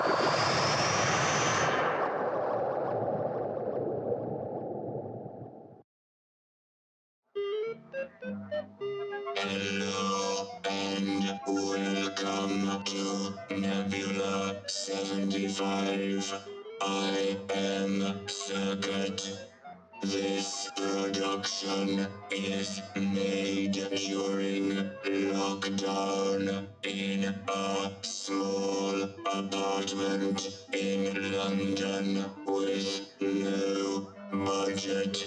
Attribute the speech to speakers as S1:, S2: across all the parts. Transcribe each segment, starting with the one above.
S1: Hello and welcome to Nebula-75. I am Circuit. This production is made during lockdown in a small apartment in London with no budget.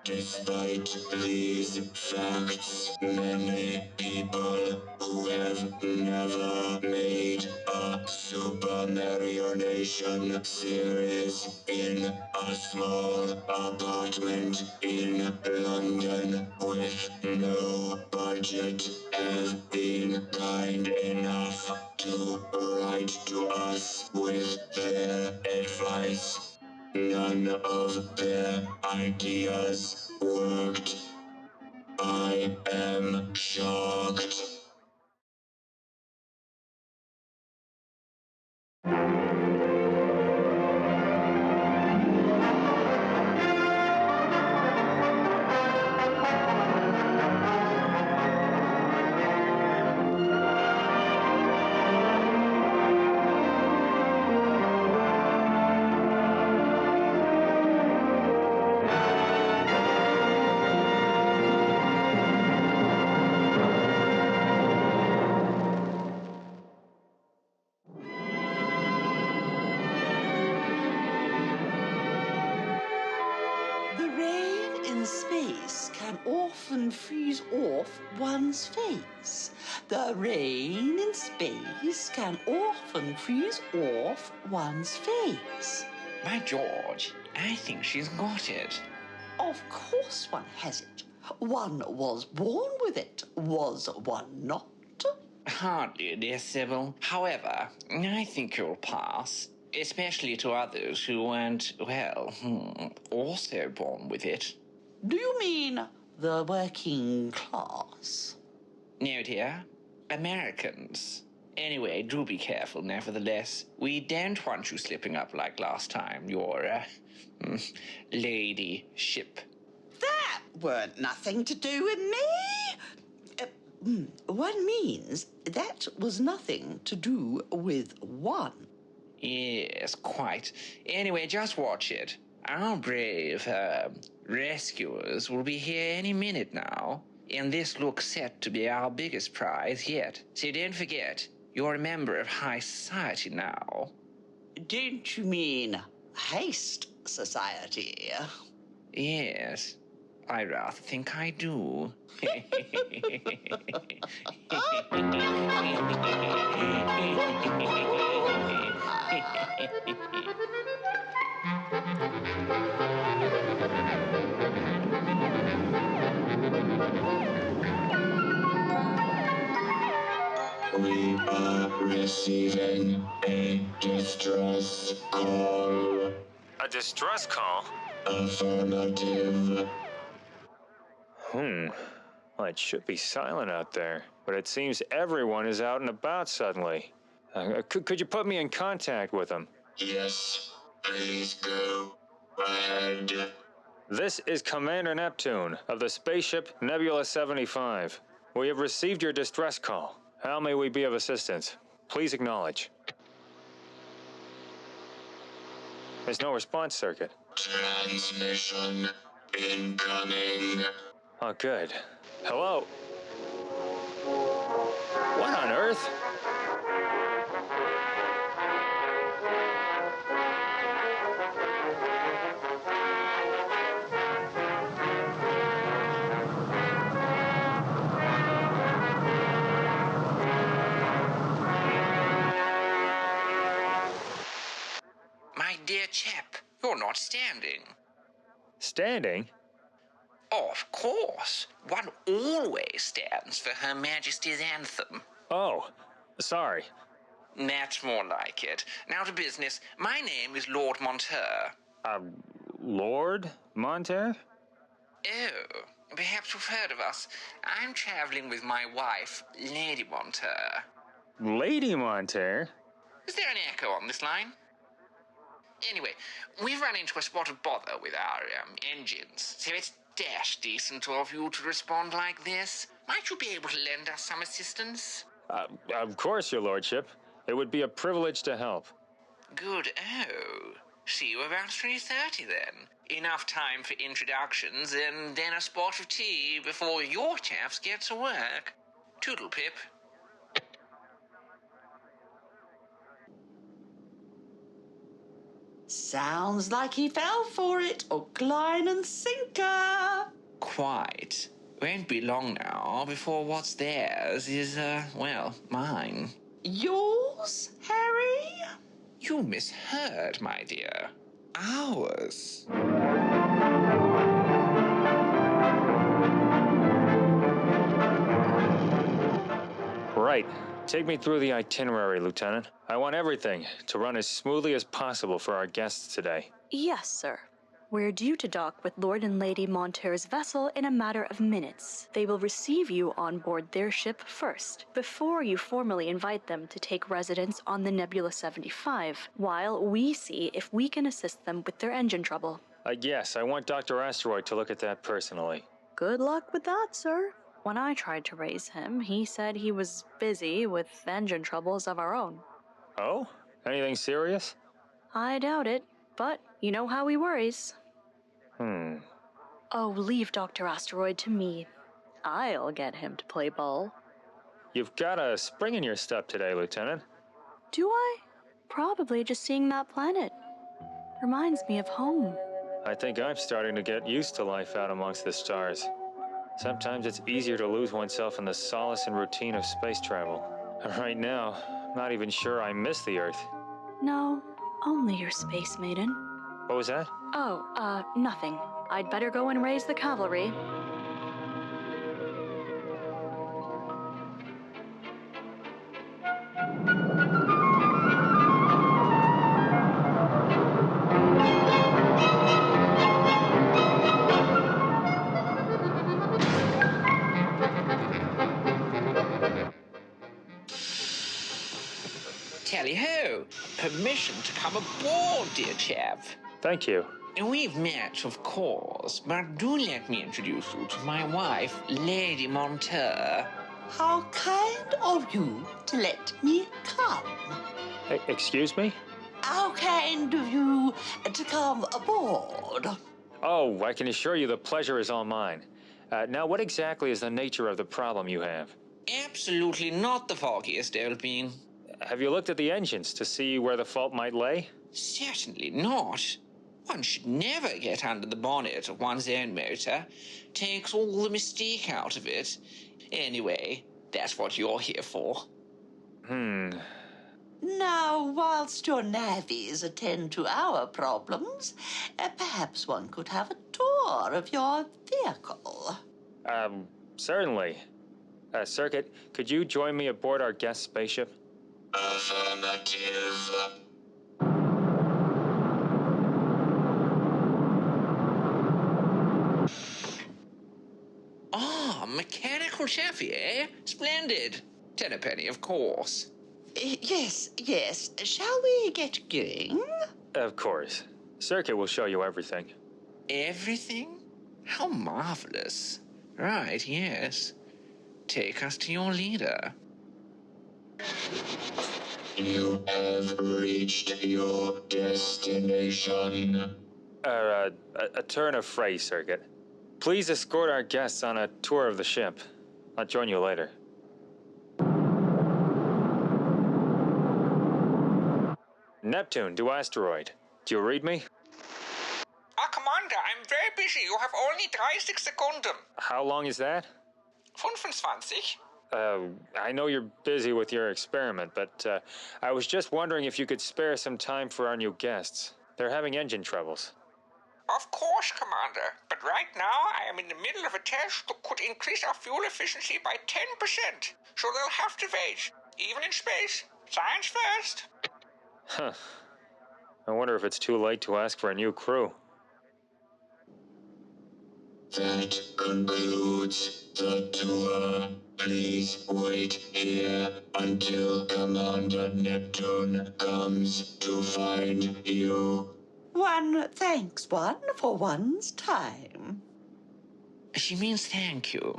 S1: Despite these facts, many people who have never made a Supermarionation series in a small apartment in London with no budget have been kind enough to write to us with their advice. None of their ideas worked. I am shocked.
S2: Often freeze off one's face. The rain in space can often freeze off one's face.
S3: By George, I think she's got it.
S2: Of course one has it. One was born with it, was one not?
S3: Hardly, dear Sybil. However, I think you'll pass, especially to others who weren't, well, also born with it.
S2: Do you mean the working class?
S3: No, dear. Americans. Anyway, do be careful, nevertheless. We don't want you slipping up like last time, your, lady ship.
S2: That weren't nothing to do with me. One means that was nothing to do with one.
S3: Yes, quite. Anyway, just watch it. Our brave, rescuers will be here any minute now, and this looks set to be our biggest prize yet. So don't forget, you're a member of Heist Society now.
S2: Don't you mean Heist Society?
S3: Yes, I rather think I do.
S1: We are receiving a distress call.
S4: A distress call?
S1: Affirmative.
S4: Well, it should be silent out there, but it seems everyone is out and about suddenly. Could you put me in contact with them?
S1: Yes, please go ahead.
S4: This is Commander Neptune of the spaceship Nebula-75. We have received your distress call. How may we be of assistance? Please acknowledge. There's no response, Circuit.
S1: Transmission incoming.
S4: Oh, good. Hello? What on earth?
S3: My dear chap, you're not standing.
S4: Standing?
S3: Of course. One always stands for Her Majesty's anthem.
S4: Oh, sorry.
S3: That's more like it. Now to business. My name is Lord Menteur.
S4: Lord Menteur?
S3: Oh, perhaps you've heard of us. I'm traveling with my wife, Lady Menteur.
S4: Lady Menteur?
S3: Is there an echo on this line? Anyway, we've run into a spot of bother with our engines, so it's dash decent of you to respond like this. Might you be able to lend us some assistance?
S4: Of course, your lordship. It would be a privilege to help.
S3: Good. Oh. See you about 3:30 then. Enough time for introductions and then a spot of tea before your chaps get to work. Toodle pip.
S2: Sounds like he fell for it, hook, line and sinker.
S3: Quite. Won't be long now before what's theirs is, well, mine.
S2: Yours, Harry?
S3: You misheard, my dear. Ours.
S4: Right. Take me through the itinerary, Lieutenant. I want everything to run as smoothly as possible for our guests today.
S5: Yes, sir. We're due to dock with Lord and Lady Menteur's vessel in a matter of minutes. They will receive you on board their ship first, before you formally invite them to take residence on the Nebula-75, while we see if we can assist them with their engine trouble.
S4: Yes, I want Dr. Asteroid to look at that personally.
S5: Good luck with that, sir. When I tried to raise him, he said he was busy with engine troubles of our own.
S4: Oh? Anything serious?
S5: I doubt it, but you know how he worries. Oh, leave Dr. Asteroid to me. I'll get him to play ball.
S4: You've got a spring in your step today, Lieutenant.
S5: Do I? Probably just seeing that planet. Reminds me of home.
S4: I think I'm starting to get used to life out amongst the stars. Sometimes it's easier to lose oneself in the solace and routine of space travel. Right now, I'm not even sure I miss the Earth.
S5: No, only your space maiden.
S4: What was that?
S5: Oh, nothing. I'd better go and raise the cavalry.
S3: Tally-ho! Permission to come aboard, dear chap.
S4: Thank you.
S3: We've met, of course, but do let me introduce you to my wife, Lady Menteur.
S2: How kind of you to let me come.
S4: Excuse me?
S2: How kind of you to come aboard.
S4: Oh, I can assure you the pleasure is all mine. Now, what exactly is the nature of the problem you have?
S3: Absolutely not the foggiest, old bean.
S4: Have you looked at the engines to see where the fault might lay?
S3: Certainly not. One should never get under the bonnet of one's own motor. Takes all the mystique out of it. Anyway, that's what you're here for.
S2: Now, whilst your navvies attend to our problems, perhaps one could have a tour of your vehicle.
S4: Certainly. Circuit, could you join me aboard our guest spaceship?
S1: Affirmative.
S3: Ah, mechanical chefy, eh? Splendid. Tennerpenny, of course.
S2: Yes. Shall we get going?
S4: Of course. Circuit will show you everything.
S3: Everything? How marvelous. Right, yes. Take us to your leader.
S1: You have reached your destination.
S4: A turn of phrase, Circuit. Please escort our guests on a tour of the ship. I'll join you later. Neptune to asteroid. Do you read me?
S3: Commander, I'm very busy. You have only 30 Sekunden.
S4: How long is that?
S3: 25.
S4: I know you're busy with your experiment, but I was just wondering if you could spare some time for our new guests. They're having engine troubles.
S3: Of course, Commander. But right now, I am in the middle of a test that could increase our fuel efficiency by 10%. So they'll have to wait. Even in space. Science first.
S4: Huh. I wonder if it's too late to ask for a new crew.
S1: That concludes the tour. Please wait here until Commander Neptune comes to find you.
S2: One thanks one for one's time.
S3: She means thank you.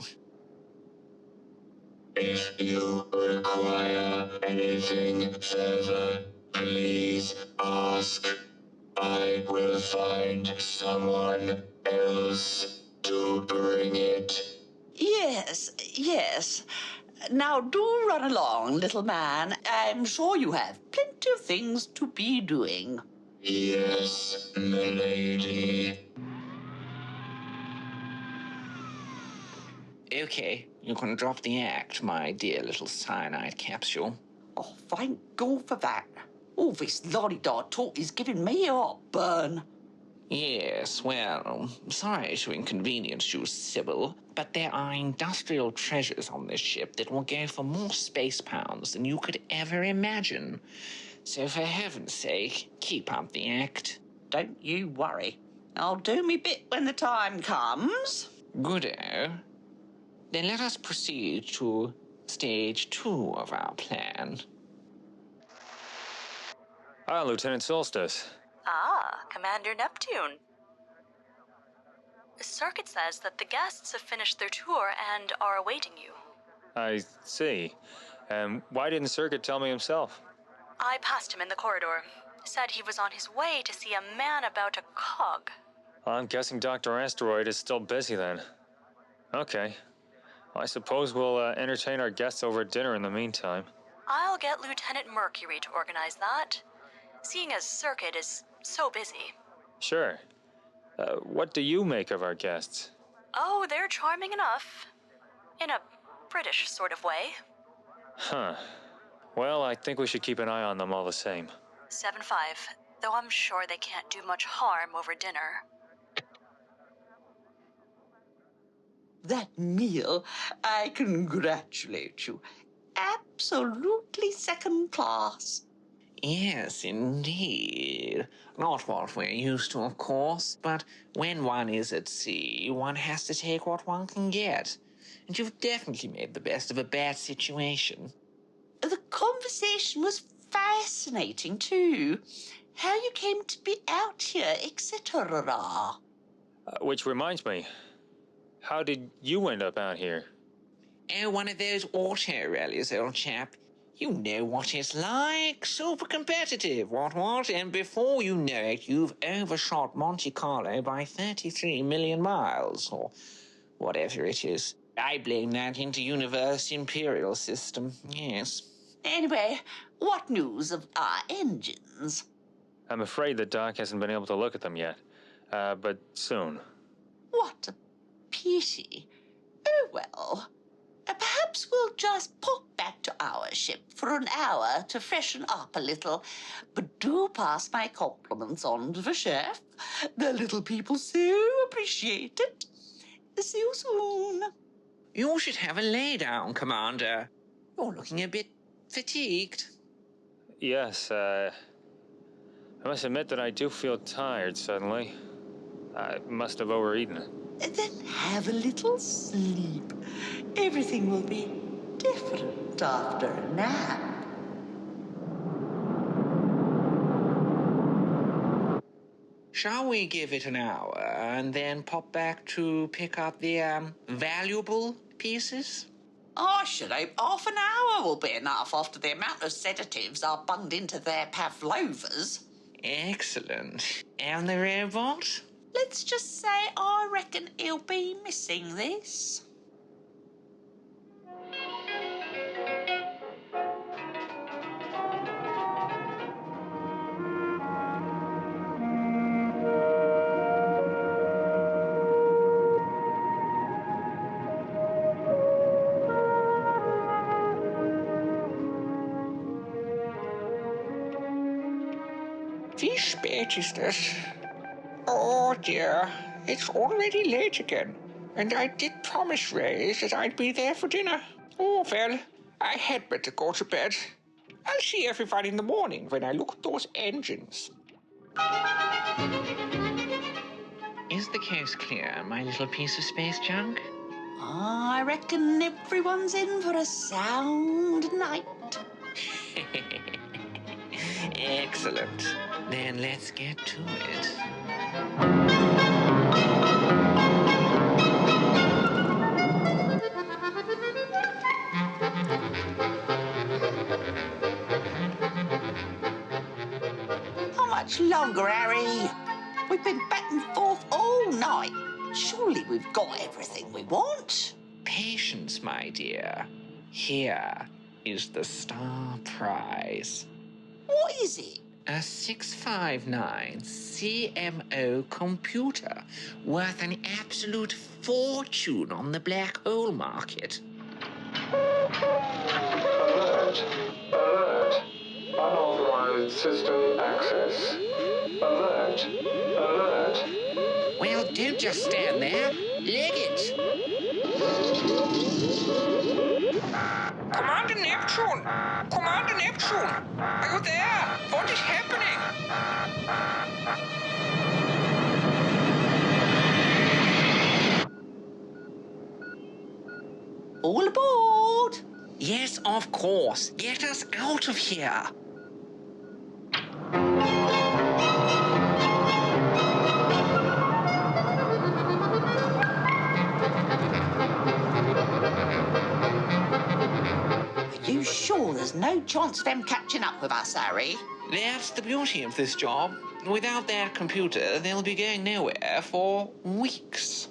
S1: If you require anything further, please ask. I will find someone else to bring it.
S2: Yes, yes. Now do run along, little man. I'm sure you have plenty of things to be doing.
S1: Yes, milady.
S3: Okay, you can drop the act, my dear little cyanide capsule.
S2: Oh, thank God for that. All this lolly-dog talk is giving me a heartburn.
S3: Yes, well, sorry to inconvenience you, Sybil, but there are industrial treasures on this ship that will go for more space pounds than you could ever imagine. So for heaven's sake, keep up the act.
S2: Don't you worry. I'll do me bit when the time comes.
S3: Goodo. Then let us proceed to stage 2 of our plan.
S4: Ah, Lieutenant Solstice.
S5: Ah, Commander Neptune. Circuit says that the guests have finished their tour and are awaiting you.
S4: I see. Why didn't Circuit tell me himself?
S5: I passed him in the corridor. Said he was on his way to see a man about a cog.
S4: Well, I'm guessing Dr. Asteroid is still busy then. Okay. Well, I suppose we'll entertain our guests over dinner in the meantime.
S5: I'll get Lieutenant Mercury to organize that, seeing as Circuit is so busy.
S4: Sure. What do you make of our guests?
S5: Oh, they're charming enough. In a British sort of way.
S4: Huh. Well, I think we should keep an eye on them all the same.
S5: 7-5, though I'm sure they can't do much harm over dinner.
S2: That meal, I congratulate you. Absolutely second class.
S3: Yes, indeed. Not what we're used to, of course, but when one is at sea, one has to take what one can get. And you've definitely made the best of a bad situation.
S2: The conversation was fascinating, too. How you came to be out here, etc.
S4: Which reminds me, how did you end up out here?
S3: Oh, one of those auto rallies, old chap. You know what it's like. Super competitive, what? And before you know it, you've overshot Monte Carlo by 33 million miles, or whatever it is. I blame that inter-universe imperial system, yes.
S2: Anyway, what news of our engines?
S4: I'm afraid the doc hasn't been able to look at them yet, but soon.
S2: What a pity. Oh, well. Perhaps we'll just pop back to our ship for an hour to freshen up a little. But do pass my compliments on to the chef. The little people so appreciate it. See you soon.
S3: You should have a lay down, Commander. You're looking a bit fatigued.
S4: Yes, I must admit that I do feel tired suddenly. I must have overeaten.
S2: Then have a little sleep. Everything will be different after a nap.
S3: Shall we give it an hour and then pop back to pick up the, valuable pieces?
S2: I should hope half an hour will be enough after the amount of sedatives are bunged into their pavlovas.
S3: Excellent. And the robot?
S2: Let's just say I reckon he'll be missing this.
S3: Wie spät ist es? Oh dear, it's already late again. And I did promise Ray that I'd be there for dinner. Oh well, I had better go to bed. I'll see everybody in the morning when I look at those engines. Is the coast clear, my little piece of space junk?
S2: I reckon everyone's in for a sound night.
S3: Excellent. Then let's get to it.
S2: How much longer, Harry? We've been back and forth all night. Surely we've got everything we want.
S3: Patience, my dear. Here is the star prize.
S2: What is it?
S3: A 659 CMO computer worth an absolute fortune on the black hole market.
S4: Alert! Alert! Unauthorized system access. Alert! Alert!
S3: Well, don't just stand there. Leg it. Commander Neptune! Commander Neptune! Are you there? What is happening?
S2: All aboard!
S3: Yes, of course. Get us out of here.
S2: Are you sure there's no chance of them catching up with us, Harry?
S3: That's the beauty of this job. Without that computer, they'll be going nowhere for weeks.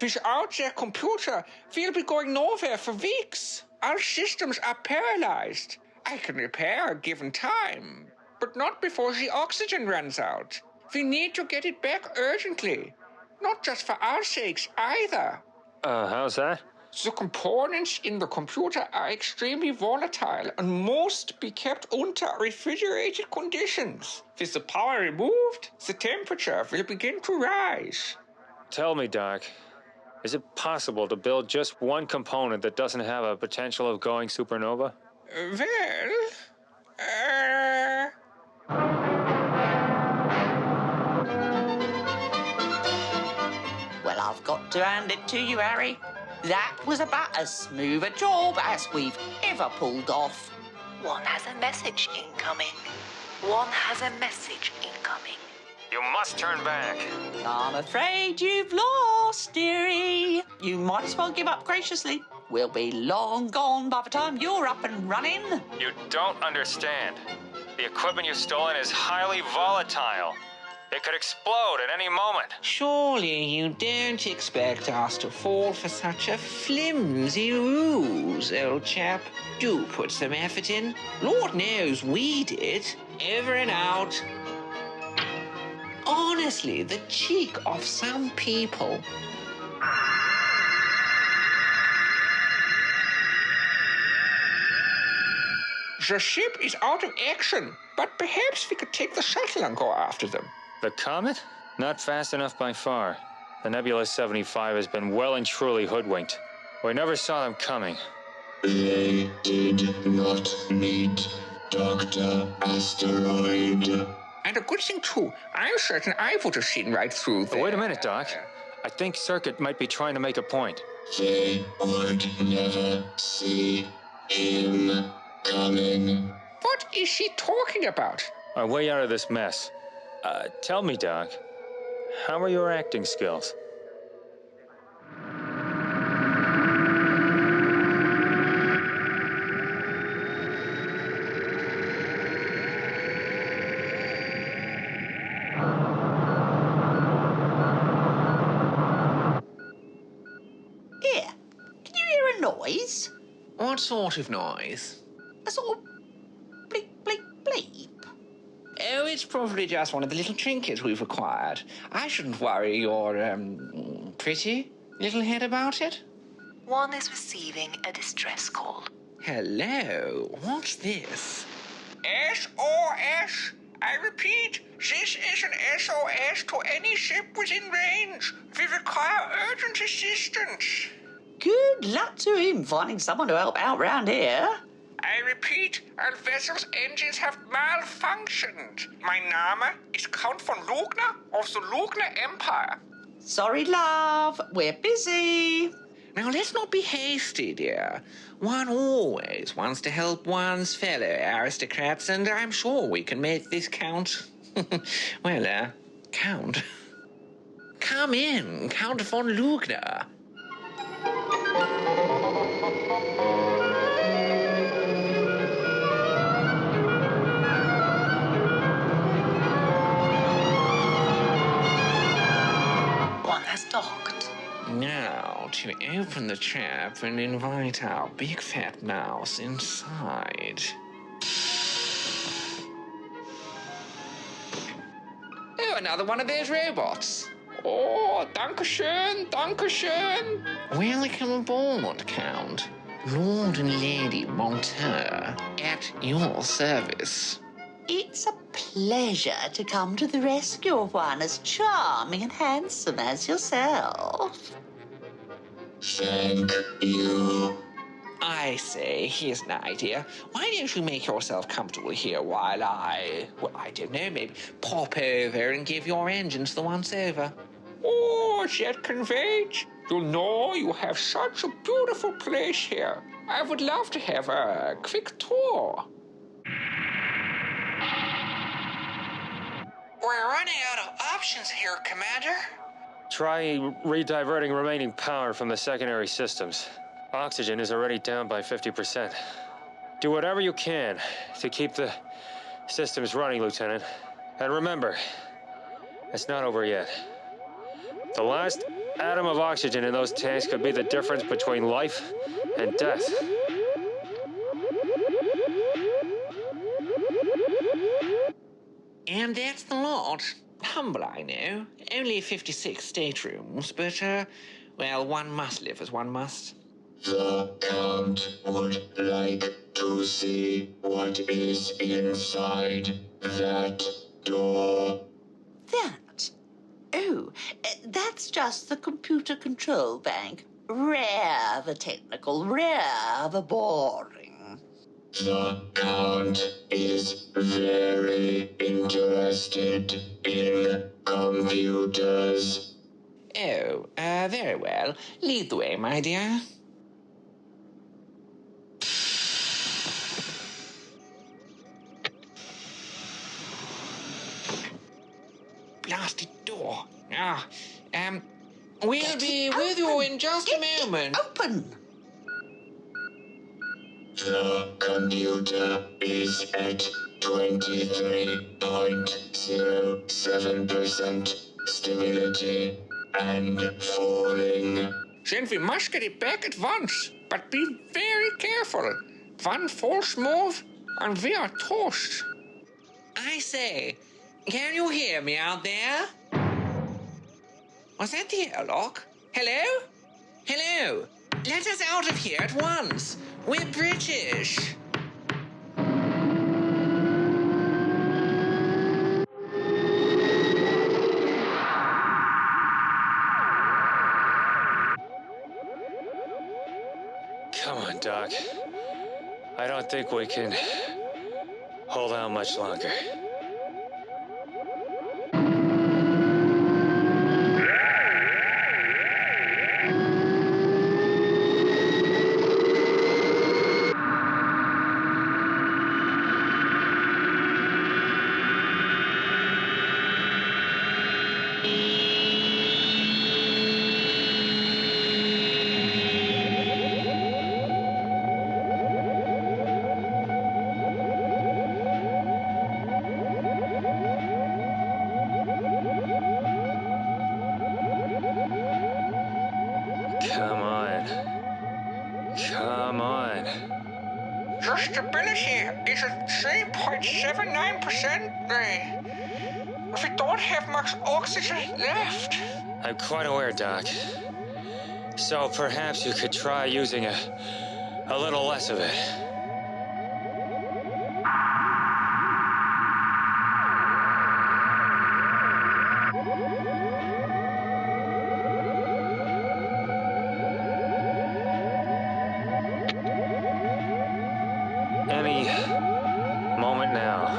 S3: Without their computer, we'll be going nowhere for weeks. Our systems are paralyzed. I can repair given time, but not before the oxygen runs out. We need to get it back urgently. Not just for our sakes either.
S4: How's that?
S3: The components in the computer are extremely volatile and must be kept under refrigerated conditions. With the power removed, the temperature will begin to rise.
S4: Tell me, Doc, is it possible to build just one component that doesn't have a potential of going supernova?
S2: Well, I've got to hand it to you, Harry. That was about as smooth a job as we've ever pulled off.
S6: One has a message incoming. One has a message incoming.
S4: You must turn back.
S2: I'm afraid you've lost, dearie. You might as well give up graciously. We'll be long gone by the time you're up and running.
S4: You don't understand. The equipment you've stolen is highly volatile. It could explode at any moment.
S3: Surely you don't expect us to fall for such a flimsy ruse, old chap. Do put some effort in. Lord knows we did. Over and out. Honestly, the cheek of some people. The ship is out of action, but perhaps we could take the shuttle and go after them.
S4: The comet? Not fast enough by far. The Nebula-75 has been well and truly hoodwinked. We never saw them coming.
S1: They did not meet Dr. Asteroid.
S3: And a good thing, too. I'm certain I would have seen right through there.
S4: Wait a minute, Doc. I think Circuit might be trying to make a point.
S1: They would never see him coming.
S3: What is she talking about?
S4: Our way out of this mess. Tell me, Doc, how are your acting skills?
S2: Here, can you hear a noise?
S3: What sort of noise?
S2: A sort of bleep, bleep, bleep.
S3: Oh, it's probably just one of the little trinkets we've acquired. I shouldn't worry your, pretty little head about it.
S6: One is receiving a distress call.
S3: Hello, what's this? SOS! I repeat, this is an SOS to any ship within range. We require urgent assistance.
S2: Good luck to him finding someone to help out round here.
S3: I repeat, our vessel's engines have malfunctioned. My name is Count von Lugner of the Lugner Empire.
S2: Sorry, love. We're busy.
S3: Now, let's not be hasty, dear. One always wants to help one's fellow aristocrats, and I'm sure we can make this count. Count. Come in, Count von Lugner.
S6: One has docked.
S3: Now, to open the trap and invite our big fat mouse inside. Oh, another one of those robots. Oh, dankeschön, dankeschön. Welcome aboard, Count. Lord and Lady Menteur, at your service.
S2: It's a pleasure to come to the rescue of one as charming and handsome as yourself.
S1: Thank you.
S3: I say, here's an idea. Why don't you make yourself comfortable here while I don't know, maybe pop over and give your engines the once-over? Oh, that can wait. You know, you have such a beautiful place here. I would love to have a quick tour. We're running out of options here, Commander.
S4: Try rediverting remaining power from the secondary systems. Oxygen is already down by 50%. Do whatever you can to keep the systems running, Lieutenant. And remember, it's not over yet. The last atom of oxygen in those tanks could be the difference between life and death.
S3: And that's the lot. Humble, I know. Only 56 staterooms, but, one must live as one must.
S1: The Count would like to see what is inside that door.
S2: That? Oh, that's just the computer control bank. Rather technical, rather boring.
S1: The Count is very interested in computers.
S3: Oh, very well. Lead the way, my dear. Blasted door. We'll be with you in just a moment.
S2: Open!
S1: The computer is at 23.07% stability and falling.
S3: Then we must get it back at once. But be very careful. One false move, and we are toast. I say, can you hear me out there? Was that the airlock? Hello? Hello? Let us out of here at once. We're British.
S4: Come on, Doc. I don't think we can hold out much longer. Come on. Come on.
S3: Your stability is at 3.79%. We don't have much oxygen left.
S4: I'm quite aware, Doc. So perhaps you could try using a little less of it. Any moment now.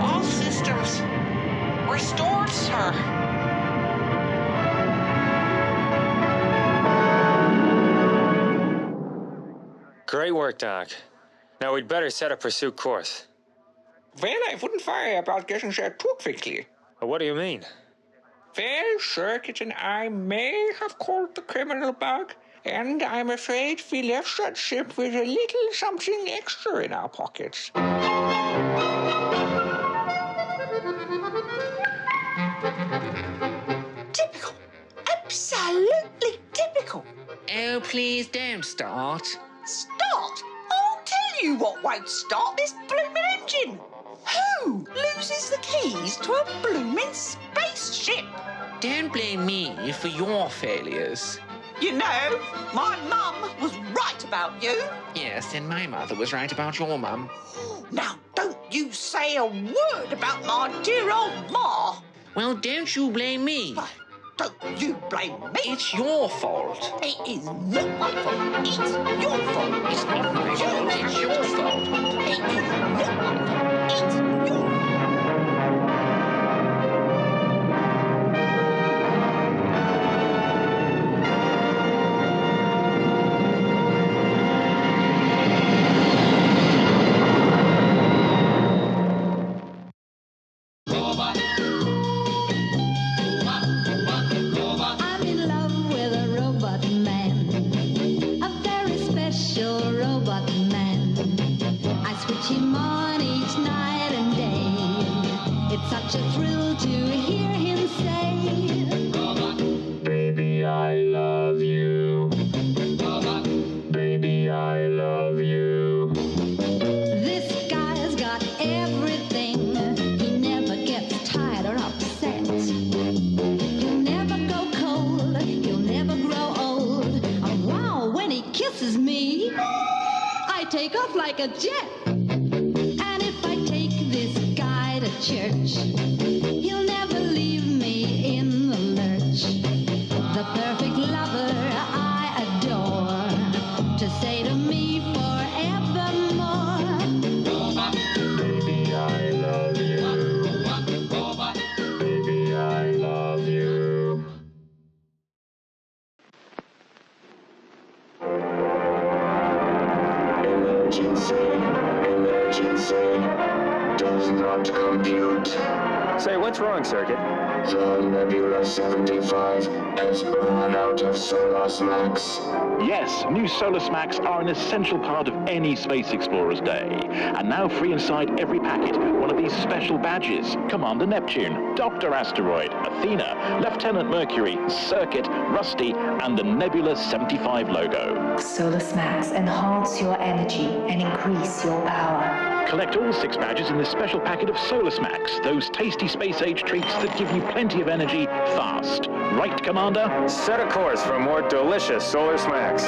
S3: All systems restored, sir.
S4: Great work, Doc. Now we'd better set a pursuit course.
S3: Well, I wouldn't worry about getting there too quickly.
S4: What do you mean?
S3: Well, Circuit and I may have caught the criminal bug, and I'm afraid we left that ship with a little something extra in our pockets.
S2: Typical. Absolutely typical.
S3: Oh, please don't start.
S2: Start? I'll tell you what won't start this blooming engine. Who loses the keys to a blooming spaceship?
S3: Don't blame me for your failures.
S2: You know, my mum was right about you.
S3: Yes, and my mother was right about your mum.
S2: Now, don't you say a word about my dear old ma.
S3: Well, don't you blame me.
S2: Well, don't you blame me.
S3: It's your fault.
S2: It is not my fault. It's your fault.
S3: It's not my fault, it's your fault.
S2: It is not my fault. It's your fault.
S7: I'm in love with a robot man, a very special robot man. I switch him on each night and day. It's such a thrill to hear him say,
S1: Baby, I love you. Baby, I love you.
S7: this guy's got everything. He never gets tired or upset. He'll never go cold, he'll never grow old. And wow, when he kisses me, I take off like a jet. And if I take this guy to church, he'll never leave me in the lurch. The perfect lover I adore, to say to me forevermore.
S1: Baby, I love you. Baby, I love you. Emergency. Emergency. Does not compute.
S4: Say, what's wrong, Circuit?
S1: The Nebula-75 has run out of solar smacks.
S8: Yes, new solar smacks are an essential part of any space explorer's day. And now free inside every packet, one of these special badges. Commander Neptune, Dr. Asteroid, Athena, Lieutenant Mercury, Circuit, Rusty, and the Nebula-75 logo.
S6: Solar Smacks enhance your energy and increase your power.
S8: Collect all 6 badges in this special packet of solar smacks, those tasty space-age treats that give you plenty of energy fast. Right, Commander?
S4: Set a course for more delicious solar smacks.